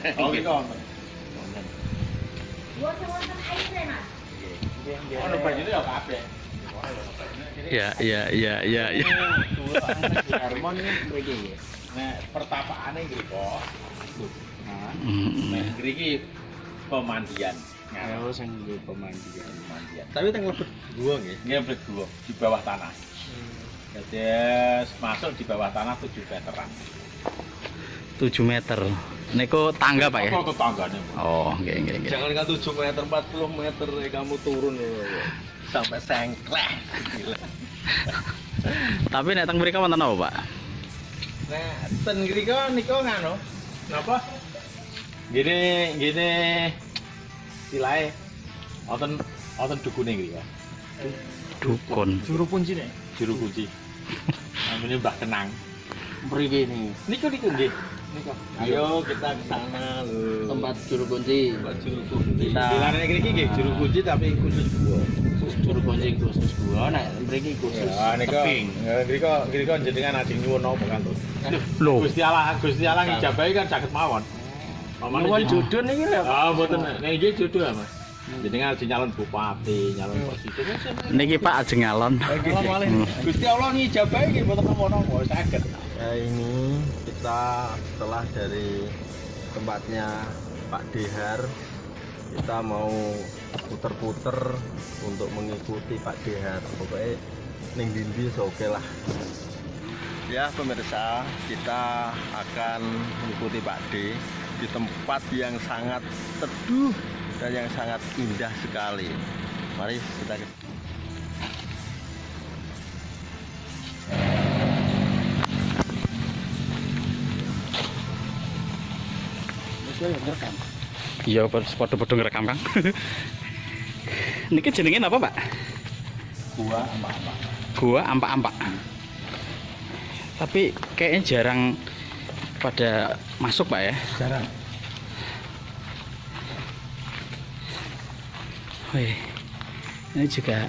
Oh, iki kon. Wonten aire, Mas. Ono bajune ya kabeh. Ya. Harmon mriki. Nek pertapaane ngriko. Nah, nek mriki pemandian. Oh, sing pemandian. Pemandian. Tapi teng lebet gua nggih. Nggih mlebu gua di bawah tanah. Jadi masuk di bawah tanah 7 meteran. 7 meter. Niku tangga Pak ya? Apa tetanggane? Oh, nggih. Jangan kan 7 meter, 40 meter kamu turun sampai sengkleh. Gila. Tapi nek teng mriki wonten apa, Pak? Nah, ten ngriko niku ngano. Napa? Gini silae wonten dukune ngriko. Dukun. Juru kuncine. Juru kunci. Namanya Mbah Kenang. Mriki nih. Niku nggih. Niku. Ayo kita ke sana lho. Tempat juru kunci. Tempat juru kunci. Bilane ngriki nggih juru kunci tapi khusus gua. Juru kunci khusus gua, nek mriki khusus Ya niku. tebing. Ngriko jenengan ajeng nyuwun napa kan to? Loh, Gusti Allah ngijabahi kan saged mawon. Pamane Nyuwun jodoh niki lho. Ah mboten nek nggih jodoh ya, Mas. Jenengan ajeng nyalon bupati, nyalon presiden. niki Pak ajeng ngalon. Gusti Allah ngijabahi nggih mboten napa-napa saged. Ya ini kita setelah dari tempatnya Pak Dehar, kita mau puter-puter untuk mengikuti Pak Dehar. Pokoknya ning dindi oke lah. Ya pemirsa, kita akan mengikuti Pak D di tempat yang sangat teduh dan yang sangat indah sekali. Mari kita ke Iya, padha-padha ngerekam, Kang. Niki jenenge apa, Pak? Gua ambak-ambak. Gua ampak-ampak. Tapi kayaknya jarang pada masuk, Pak ya. Jarang. Wih, ini juga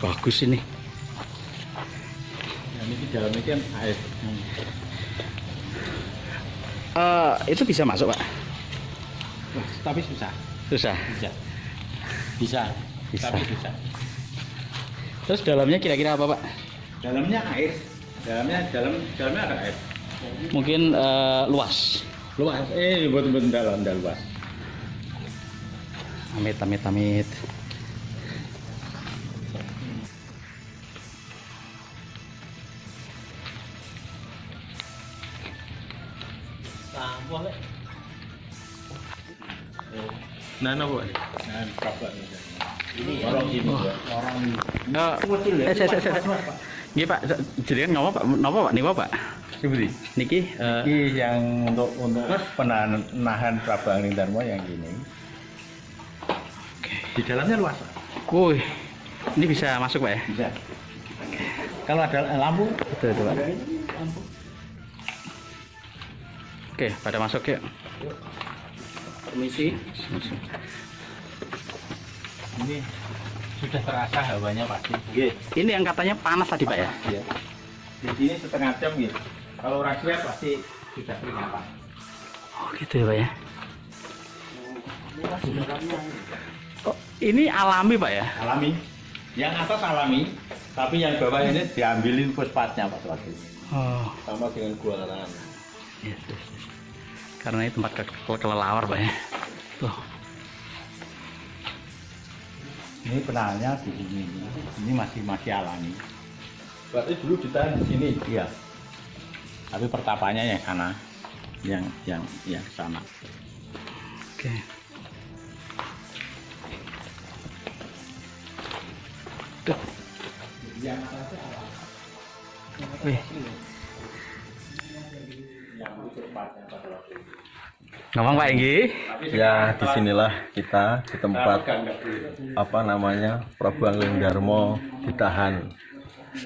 bagus ini. Ya niki dalamnya kan air. Itu bisa masuk, Pak? Wah, tapi susah. Susah. Bisa. Bisa. Tapi susah. Terus dalamnya kira-kira apa, Pak? Dalamnya air. Dalamnya ada air. Mungkin luas. Luas. Betul-betul dalam luas. Amit. Nah, apa? Nah, kabar ini orang ini. Orang Saya. Nggih, Pak. Jenengan ngapa, Pak? Napa, Pak? Niku, Pak? seperti Niki ini yang untuk nahan Prabang Darmo yang gini. Di dalamnya luas, Pak. wih. Ini bisa masuk, Pak ya? Bisa. Kalau ada lampu, Betul, Pak. Oke, pada masuk yuk. Permisi. ini sudah terasa hawanya pasti. Ini yang katanya panas tadi, Pak ya? Iya. Di sini setengah jam gitu. Kalau rakyat pasti sudah peringatan. Oh, gitu ya, Pak ya? Oh, ini alami, Pak ya? Alami. Yang atas alami, tapi yang bawah ini diambilin fosfatnya Pak Suwadi. Oh, Sama dengan gua karangan. yes. Karena ini tempat kelelawar, Pak ya? Tuh. Ini penanya di sini. Ini masih alami. Berarti dulu ditahan di sini. Iya. Tapi pertapanya yang sana. Yang sana. Oke. Tuh. Yang atasnya alami. Wih. Yang fosfatnya Pak Suwadi. Ngomong, Pak Enggi. Ya, disinilah kita di tempat apa namanya Prabu Angling Darmo ditahan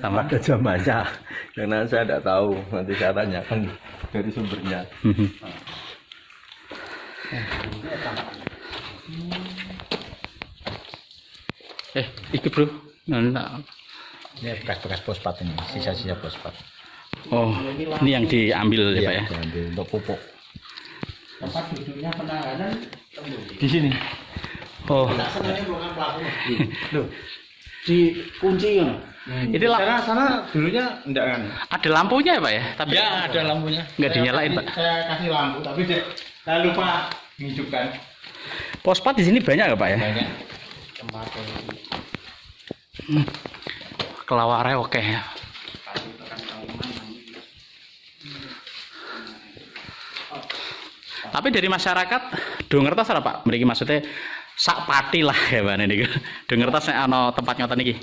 Sama. pada zamannya. Karena saya tidak tahu, nanti saya tanyakan dari sumbernya. Ikut, Bro. Nah. Ini bekas-bekas fosfat ini, sisa-sisa fosfat. Oh, ini yang diambil ya, Pak ya? Diambil untuk pupuk. Tempat duduknya penanganan Di sini. Oh, Loh, dikunci ya. ini sana dulunya enggak kan? ada lampunya ya Pak ya? Tapi Ya, ada lampunya. nggak dinyalain, Pak. Saya kasih lampu, tapi saya lupa menghidupkan. Pospat di sini banyak nggak Pak ya? Banyak. Tempat Kelaware oke ya. Tapi dari masyarakat Dongertos ada Pak, mriki maksudnya sak pati lah ya Pak niku. Dongertos nek ana tempat ngoten iki.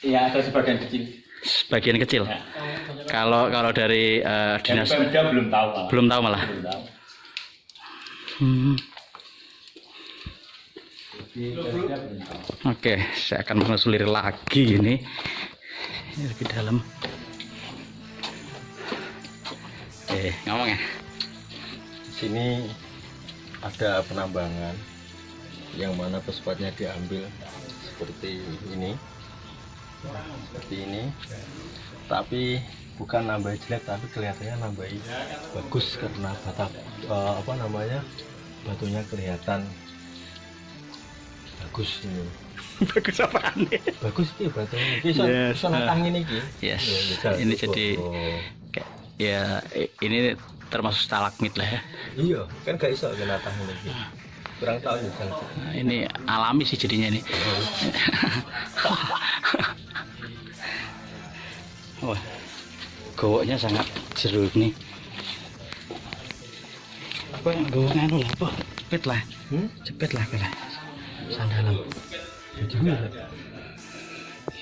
Iya, ada sebagian kecil. Sebagian kecil. Ya. Kalau dari dinas Dari Pemda belum tahu malah. belum tahu malah. Belum tahu. Hmm. Di Pemda belum tahu. Oke, saya akan menelusuri lagi ini. Ini lebih dalam. Ngomong ya. Sini ada penambangan yang mana fosfatnya diambil seperti ini, tapi bukan nambah jelek, tapi kelihatannya nambah bagus karena batunya kelihatan bagus ini. Bagus apaan nih? Bagus ini batunya, bisa Yes, angin ini. Yes. Ya, Ini bisa. jadi kayak ya ini termasuk stalagmit lah ya. Iya, kan gak iso kena angin ini. Kurang tahu ya. Nah, ini alami sih jadinya ini. Wah, gowoknya sangat jeruk nih. Apa yang gowok nganu lah, apa? Cepet lah, cepet lah kala. Sandalam.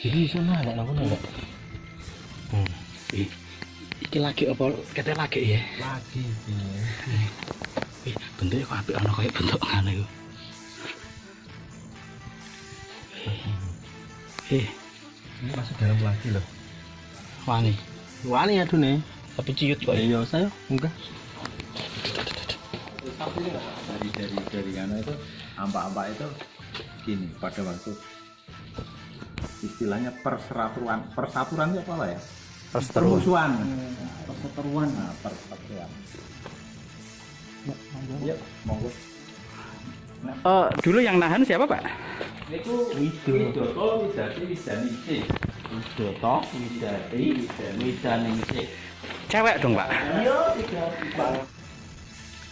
Jadi sana ada apa enggak? Iki lagi apa? Kete lagi ya. Lagi. Bentuknya kok apik ana kayak bentuk ngono iku. Ini masih dalam lagi loh. Wani. Wani aduh nih. Tapi ciut kok. Iya saya enggak. Dari karena itu ampak-ampak itu gini pada waktu istilahnya persaturan itu apa ya? Permusuhan. Perseteruan. Nah, persatuan. Ya, monggo. Dulu yang nahan siapa Pak? Itu Widoto, Widanisi. Widoto, Widanisi. Cewek dong Pak.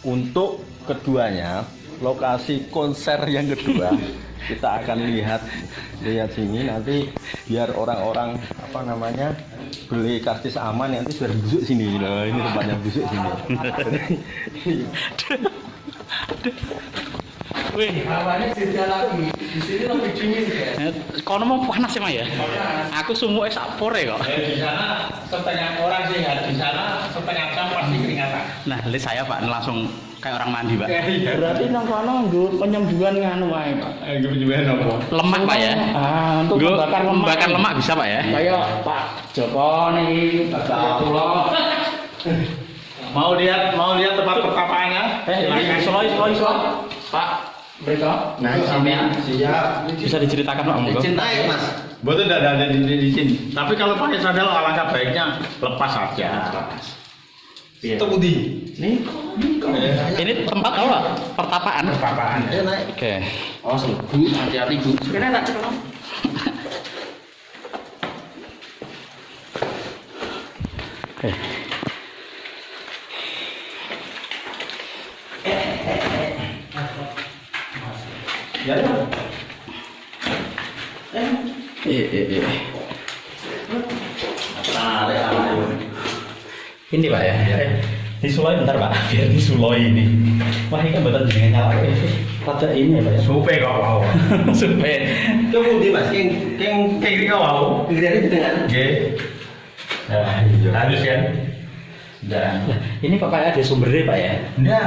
Untuk keduanya, lokasi konser yang kedua kita akan lihat sini nanti biar orang-orang beli karcis aman nanti sudah busuk sini loh, ini tempatnya busuk sini. Wih, Hawanya beda lagi. Di sini lebih dingin ya. kono mau panas ya Mas ya? Aku sumuke sak pore kok. Di sana setengah orang sih ya, di sana setengah jam pasti keringatan. Nah, lihat saya Pak langsung kayak orang mandi Pak. Berarti nang kono nggo penyembuhan nganu wae, Pak. Gimana apa? Lemak Pak ya? Untuk Nggo membakar lemak. bakar lemak bisa Pak ya? Kayak Pak Joko nih, Bapak Tulo. Mau lihat tempat pertapaannya? Soloi. Pak, mereka. Nah, sampean siap. Bisa diceritakan Pak monggo? Naik Mas. Betul tidak ada di sini. Tapi kalau pakai sandal alangkah baiknya lepas saja. Tunggu di. Nih, Ini tempat apa? Pertapaan. Pertapaan. Ayo naik. Oke. oh, Bu, hati-hati, Bu. Sebenarnya tak cekelok. Oke. Ya. Ini Pak ya? Disuloi bentar Pak, biar disuloi ini. Wah ini kan betul jenengan nyala. Rada ini ya Pak ya? Supe kok wow. Sumpah. Tunggu di Mas, keng Kayak gini wow. Kemudian dengan Oke. Harus kan? Nah, ini Pak ada sumbernya Pak ya? Enggak,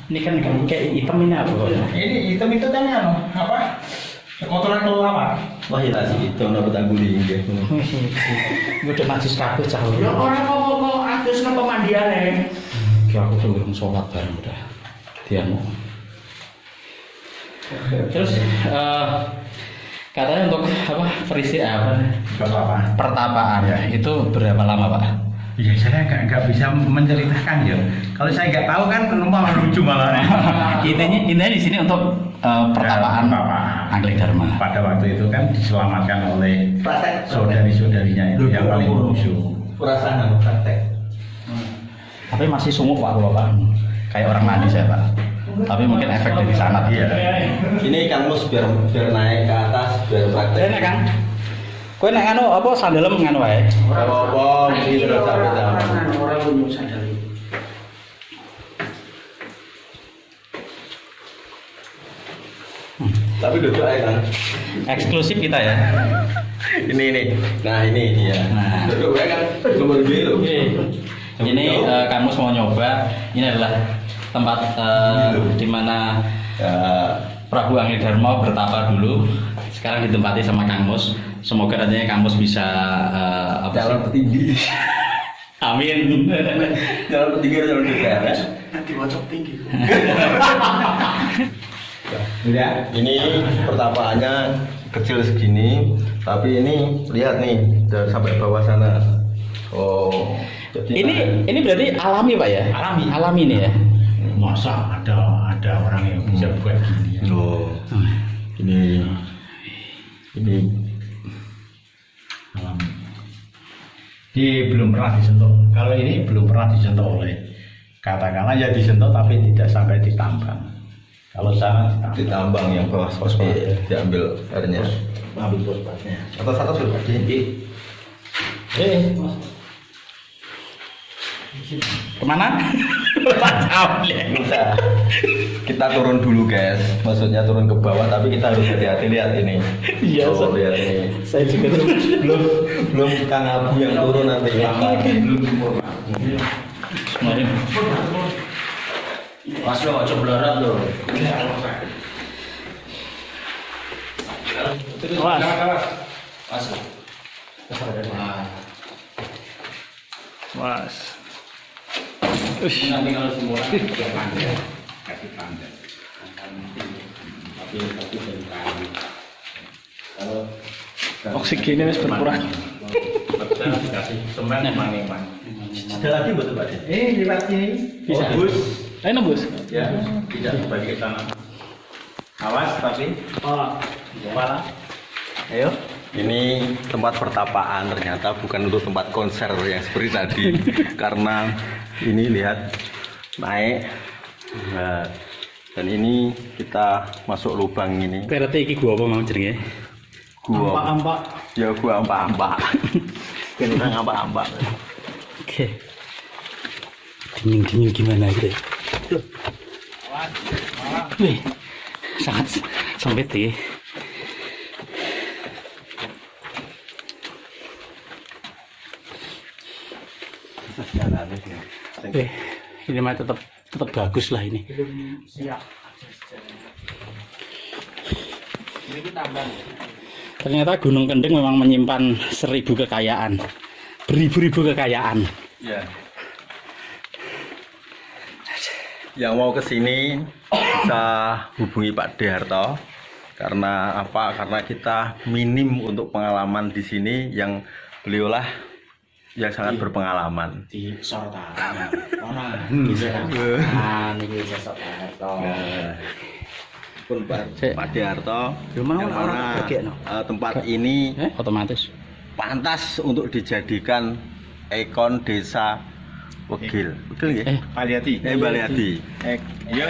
Ini kan kayak hitam ini apa? ini hitam itu kan apa? Kotoran kelapa. wah ya tadi itu dapat angguli nggih. Udah najis kabeh cah. Ya ora apa-apa adus nang pemandiane. Ki aku belum sholat bareng udah. Dianu. Terus katanya untuk apa perisi apa Kelapa. pertapaan ya itu berapa lama Pak? Ya saya nggak bisa menceritakan ya. Kalau saya nggak tahu kan malah lucu malah. Intinya di sini untuk pertapaan Angling Dharma. Pada waktu itu kan diselamatkan oleh saudari-saudarinya itu yang paling bungsu. Perasaan praktek. Tapi masih sungguh Pak Bapak. Kayak orang mandi saya Pak. Tapi mungkin efek dari sana. Iya. Ini Kang Mus biar naik ke atas biar praktek. Ini kan. Kowe nek anu apa sandalem ngono wae. Ora apa-apa, mesti terus sampai Ora punya sandal. Tapi duduk aja kan. Eksklusif kita ya. Ini. Nah ini dia. Nah. Duduk aja kan. Nomor dulu. Ini kamu mau nyoba. Ini adalah tempat di mana Prabu Angling Dharma bertapa dulu. Sekarang ditempati sama Kang Mus. Semoga nantinya Kang Mus bisa Calon petinggi. Amin. Calon petinggi calon DPR. Nanti bocok tinggi. Udah. Ini pertapaannya kecil segini, tapi ini lihat nih dari sampai bawah sana. Oh. Jadi Ini berarti alami Pak ya? Alami nih ya. Masa ada orang yang bisa buat gini ya? Oh. Ini Alami. Belum pernah disentuh. Kalau ini belum pernah disentuh oleh katakanlah ya disentuh tapi tidak sampai ditambang. Kalau sana ditambang yang bawah fosfat diambil airnya. ambil fosfatnya. Atas sudah Pak. Kemana? Pak Bisa. Kita turun dulu guys. Maksudnya turun ke bawah tapi kita harus hati-hati lihat ini. Iya, oh, lihat ini. saya juga Belum Kang Abu yang turun nanti. Mari. Mas lo ojo blorat lo. Mas. Mas. Nanti kalau semua kasih pandai. Tapi dari kayu. Kalau Oksigennya wis berkurang. Dikasih semen memang. Ada lagi betul Pak? Lewat sini Bisa. Bus. Nembus. Ya, tidak balik ke sana. Awas tapi. Kepala. Ayo. Ini tempat pertapaan ternyata bukan untuk tempat konser yang seperti tadi. Karena ini lihat naik. Nah, dan ini kita masuk lubang ini. Berarti iki gua apa mau jenenge? Gua Ampak. ya gua ampak-ampak. Kena ampak-ampak. Oke. Dingin gimana gitu? Wih, sangat sempit ya. Ini mah tetap bagus lah ini. siap. Ini kita tambah. Ternyata Gunung Kendeng memang menyimpan 1000 kekayaan, beribu-ribu kekayaan. Ya. Yang mau ke sini bisa hubungi Pak Deharto. Karena apa? Karena kita minim untuk pengalaman di sini yang beliaulah yang sangat berpengalaman. Di sortan. Bisa kan? Ini bisa sortan. Pun Pak Deharto Gimana yang orang mana bagian, no? tempat ini Otomatis. pantas untuk dijadikan ikon desa Wegil. Wegil ya? Paliati. Baliati. Ya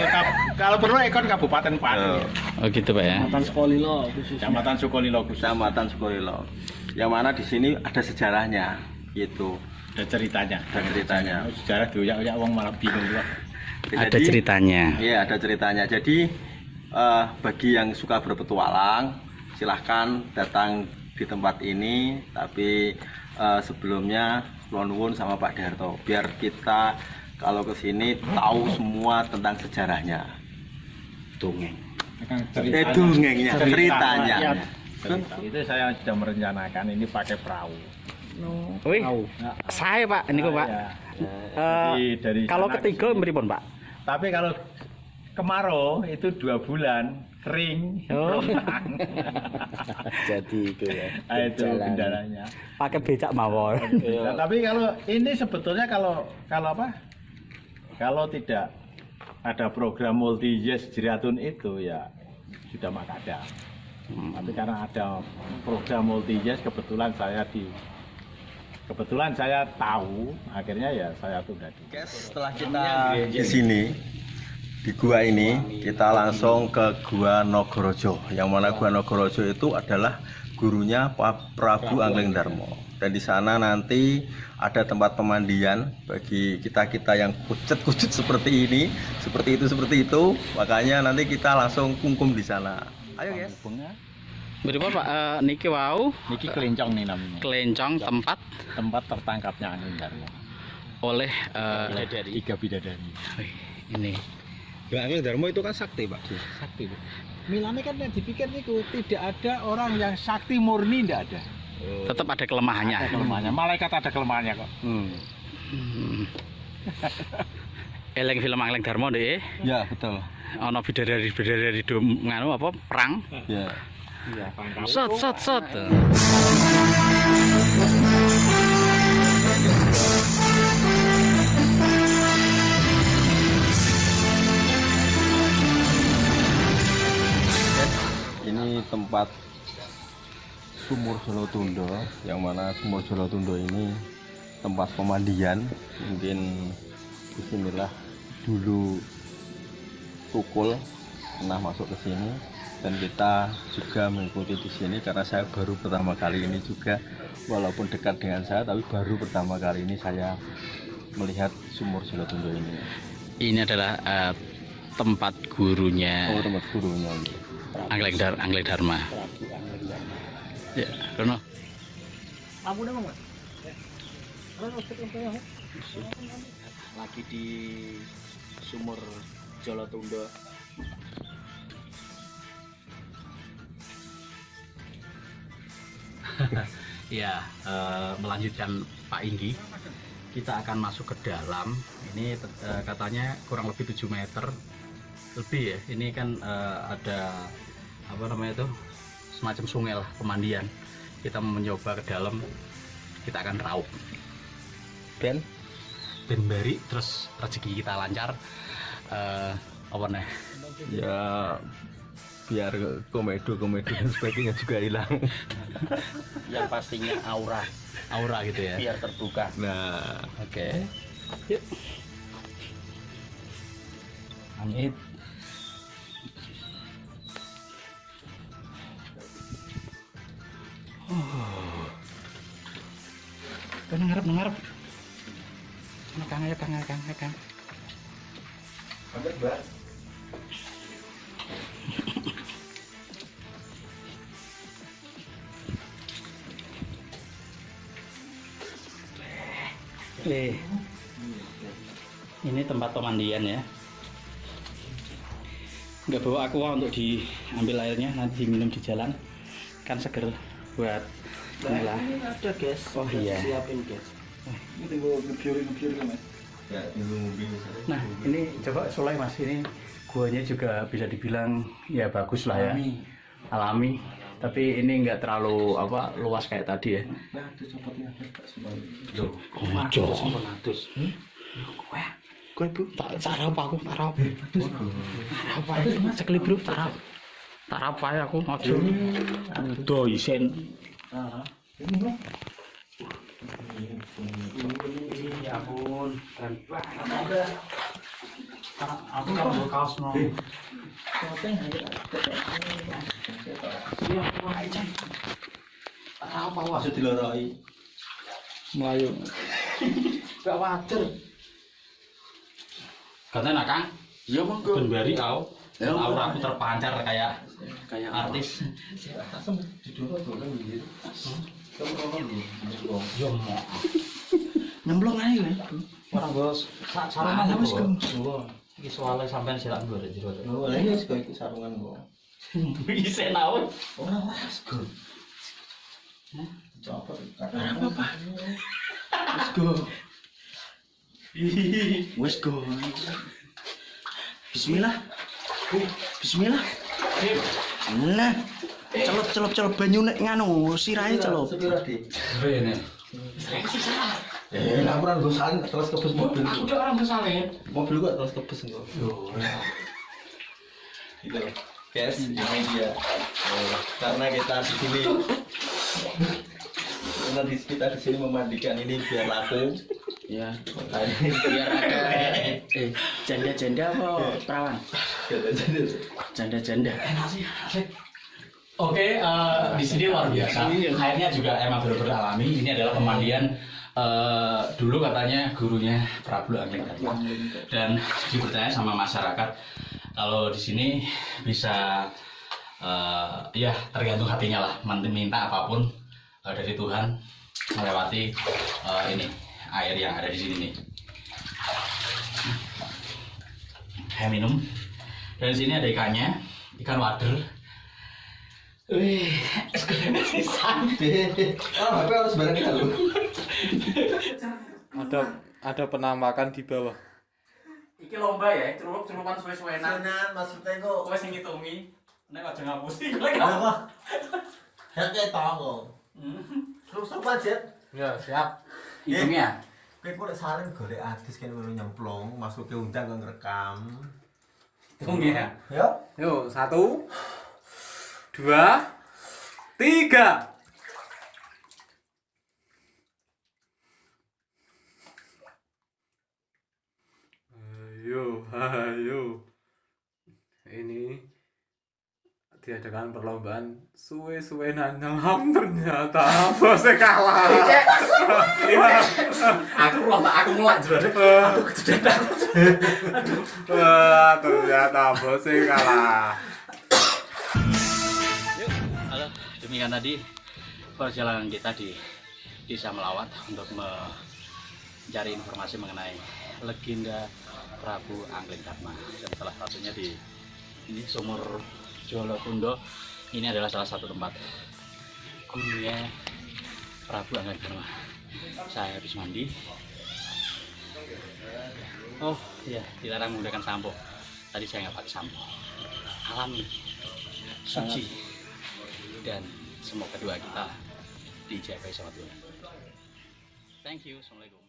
kalau perlu ikon Kabupaten Pati. Oh gitu Pak ya. Kecamatan Sukolilo khusus. Kecamatan Sukolilo. Yang mana di sini ada sejarahnya, itu Ada ceritanya. ada ceritanya. Sejarah dioyak-oyak wong malah bingung juga. Ada ceritanya. Iya, ada ceritanya. Jadi bagi yang suka berpetualang, silahkan datang di tempat ini. Tapi sebelumnya nuwun sama Pak Deharto, biar kita kalau ke sini tahu semua tentang sejarahnya. Dongeng. Dongengnya, ceritanya. Itu saya sudah merencanakan ini pakai perahu. Wih, saya Pak, ini kok Pak. Ya. Eh, Dari kalau sana ketiga ke sini. beripun Pak? Tapi kalau kemarau itu 2 bulan kering. Oh. Jadi itu ya. Itu kendalanya. Pakai becak mawon. Nah, tapi kalau ini sebetulnya kalau apa? Kalau tidak ada program multi yes Jeriatun itu ya sudah makada. Tapi karena ada program multi yes kebetulan saya tahu, akhirnya ya saya tunda. Setelah kita di sini di gua ini, kita langsung ke Gua Nogorojo. Yang mana Gua Nogorojo itu adalah gurunya Pak Prabu Angleng Darmo. Dan di sana nanti ada tempat pemandian bagi kita-kita yang kucet-kucet seperti ini, seperti itu. Makanya nanti kita langsung kungkum di sana. Ayo guys. Berapa Pak? Niki wau. Niki kelencong nih namanya. Kelencong tempat Tertangkapnya Angleng Darmo oleh tiga bidadari. Ini. Gua Angleng Darmo itu kan sakti, Pak. Sakti. Milane kan yang dipikir niku tidak ada orang yang sakti murni, tidak ada. Tetap ada kelemahannya. Ada kelemahannya. Malaikat ada kelemahannya kok. Eleng film Angleng Darmo deh. Ya, betul. Ono bidadari do nganu apa perang. Ya. Iya, Set. Ini tempat Sumur Jolotundo, yang mana Sumur Jolotundo ini tempat pemandian. Mungkin disinilah dulu Tukul pernah masuk ke sini, dan kita juga mengikuti di sini karena saya baru pertama kali ini juga, walaupun dekat dengan saya, tapi baru pertama kali ini saya melihat Sumur Jolotundo ini. Ini adalah tempat gurunya. Oh, tempat gurunya ini. Angleng Dharma. Ya, Rono. Lagi di Sumur Jolotundo. Ya, melanjutkan Pak Inggi, kita akan masuk ke dalam. Ini katanya kurang lebih 7 meter lebih ya. Ini kan ada apa namanya itu, semacam sungai lah, pemandian. Kita mencoba ke dalam, kita akan raup. Ben bari, terus rezeki kita lancar. Apa nih? Ya, biar komedo dan sebagainya juga hilang. Yang pastinya aura gitu ya. biar terbuka. Nah, Oke. Yuk. Amit. Ngarep. Kang. Ini tempat pemandian ya. Nggak bawa aqua untuk diambil airnya, nanti diminum di jalan. Kan seger buat inilah. Ini ada guys. Oh iya. Siapin guys. Ini tinggal ngebiur kan Mas. ya tinggal mobil. Nah, ini coba Soleh Mas, ini guanya juga bisa dibilang ya bagus lah ya. Alami. Tapi ini nggak terlalu apa luas kayak tadi ya. Nah, itu copotnya Pak Sumali. Loh, ojo. Kowe Bu, tak sarap aku, tarap. Tarap ae, sekali bro, tarap. Tarap ae aku ojo. Do isen. Ya ampun, keren banget. Aku nggak bawa kaos no. Iya, aja. Apa wae diloroi. Melayu. Gak wajar. Katanya Kang, iya monggo. Ben bari kau. Aura aku terpancar kayak artis. Yo mo. Nyemplung ae kowe. Orang bos sarungan wis kok. Iki soalnya sampean silak nggo rek jero. Oh, lah iya sego iki sarungan kok. Bisa naon? Ora wes go. Coba apa? Wes go. Wes go. Bismillah. Bismillah. Nah, celup banyu nek nganu sirahe celup. Sepira di. Rene. Lah ora nggo salin terus kebes mobil. Aku udah orang bersalin. Mobil gua terus kebes engko. Gitu. Guys, ini dia. Karena kita di sini karena kita di sini memandikan ini biar laku. Ya, biar ada janda-janda apa perawan? Janda-janda. Oke, di sini luar biasa. Airnya juga emang benar-benar alami. Ini adalah pemandian dulu katanya gurunya Prabu Angling Dharma. Dan dipercaya sama masyarakat kalau di sini bisa ya tergantung hatinya lah, minta apapun dari Tuhan melewati ini air yang ada di sini nih. Saya minum. Dan di sini ada ikannya, ikan wader. Wih, es gorengnya sih santai. Oh, HP harus bareng kita dulu. Ada penampakan di bawah. Iki lomba ya, celupan suwe-suwenan. Senan maksudnya kok. Kowe sing ngitungi, nek aja ngapusi kowe. Ya kayak tahu. Terus apa jet? Ya, siap. Hitungnya. Kowe kok salin golek artis kene ngono nyemplung, masuk ke undang kok ngerekam. Hitungnya. Ya. Yuk, 1, 2, 3. Ayo. Ini diadakan perlombaan suwe-suwenan nyelam, ternyata bosnya kalah. Aku mulai jero. Aku kejedak. Ternyata bosnya kalah. Halo, demikian tadi perjalanan kita di Desa Melawat untuk mencari informasi mengenai legenda Prabu Angling Dharma. Dan salah satunya di ini Sumur Jolotundo. Ini adalah salah satu tempat gurunya Prabu Angling Dharma. Saya habis mandi. Oh iya, dilarang menggunakan sampo. Tadi saya nggak pakai sampo. Alami, suci, dan semoga doa kita dijabai sama Tuhan. Thank you. Assalamualaikum.